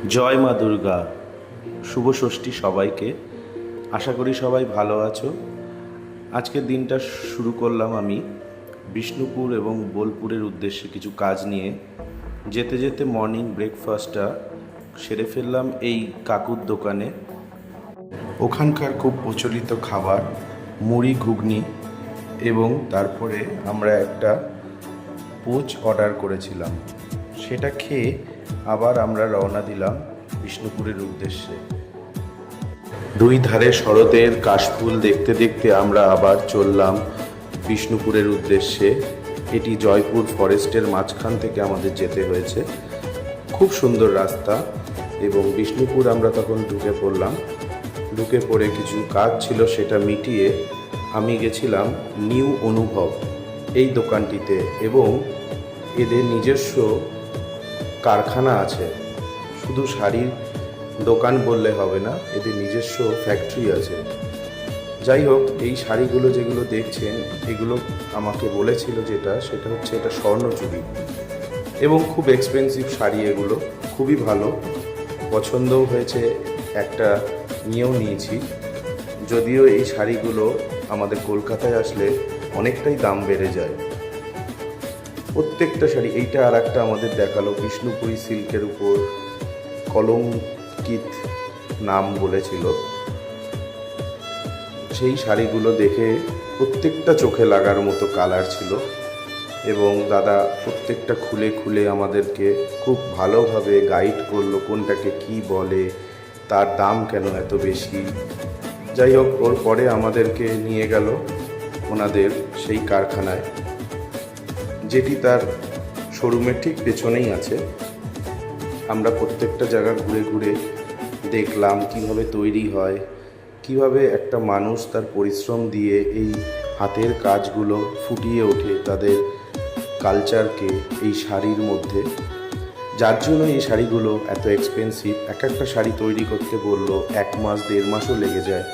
জয় মা দুর্গা। শুভ ষষ্ঠী সবাইকে। আশা করি সবাই ভালো আছো। আজকের দিনটা শুরু করলাম আমি বিষ্ণুপুর এবং বোলপুরের উদ্দেশ্যে কিছু কাজ নিয়ে। যেতে যেতে মর্নিং ব্রেকফাস্টটা সেরে ফেললাম এই কাকুর দোকানে। ওখানকার খুব প্রচলিত খাবার মুড়ি ঘুগনি, এবং তারপরে আমরা একটা পোচ অর্ডার করেছিলাম। সেটা খেয়ে আবার আমরা রওনা দিলাম বিষ্ণুপুরের উদ্দেশ্যে। দুই ধারে শরতের কাশফুল দেখতে দেখতে আমরা আবার চললাম বিষ্ণুপুরের উদ্দেশ্যে। এটি জয়পুর ফরেস্টের মাঝখান থেকে আমাদের যেতে হয়েছে। খুব সুন্দর রাস্তা, এবং বিষ্ণুপুর আমরা তখন ঢুকে পড়লাম। ঢুকে পড়ে কিছু কাজ ছিল, সেটা মিটিয়ে আমি গেছিলাম নিউ অনুভব এই দোকানটিতে, এবং এদের নিজস্ব কারখানা আছে। শুধু শাড়ির দোকান বললে হবে না, এদের নিজস্ব ফ্যাক্টরি আছে। যাই হোক, এই শাড়িগুলো যেগুলো দেখছেন, এগুলো আমাকে বলেছিল সেটা হচ্ছে এটা স্বর্ণচুড়ি, এবং খুব এক্সপেন্সিভ শাড়ি। এগুলো খুবই ভালো, পছন্দও হয়েছে, একটা নিয়েও নিয়েছি। যদিও এই শাড়িগুলো আমাদের কলকাতায় আসলে অনেকটাই দাম বেড়ে যায় প্রত্যেকটা শাড়ি। এইটা আর একটা আমাদের দেখালো বিষ্ণুপুরি সিল্কের উপর কলঙ্কিত নাম বলেছিল। সেই শাড়িগুলো দেখে প্রত্যেকটা চোখে লাগার মতো কালার ছিল, এবং দাদা প্রত্যেকটা খুলে খুলে আমাদেরকে খুব ভালোভাবে গাইড করলো কোনটাকে কি বলে, তার দাম কেন এত বেশি। যাই হোক, ওর পরে আমাদেরকে নিয়ে গেল ওনাদের সেই কারখানায়, যেটি তার শোরুমের ঠিক পেছনেই আছে। আমরা প্রত্যেকটা জায়গা ঘুরে ঘুরে দেখলাম কিভাবে তৈরি হয়, কিভাবে একটা মানুষ তার পরিশ্রম দিয়ে এই হাতের কাজগুলো ফুটিয়ে ওঠে তাদের কালচারকে এই শাড়ির মধ্যে। যার জন্য এই শাড়িগুলো এত এক্সপেন্সিভ। এক একটা শাড়ি তৈরি করতে বললো 1 মাস 1.5 মাসও লেগে যায়।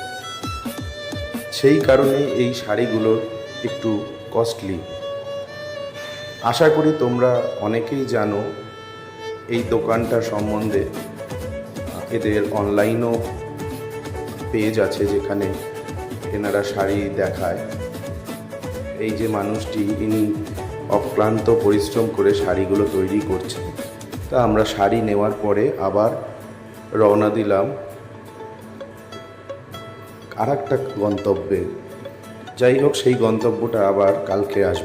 সেই কারণে এই শাড়িগুলো একটু কস্টলি। আশা করি তোমরা অনেকেই জানো এই দোকানটা সম্বন্ধে। এদের অনলাইনও পেজ আছে যেখানে এনারা শাড়ি দেখায়। এই যে মানুষটি, ইনি অক্লান্ত পরিশ্রম করে শাড়িগুলো তৈরি করছে। তা আমরা শাড়ি নেওয়ার পরে আবার রওনা দিলাম আর একটা গন্তব্যে। যাই হোক, সেই গন্তব্যটা আবার কালকে আসবে।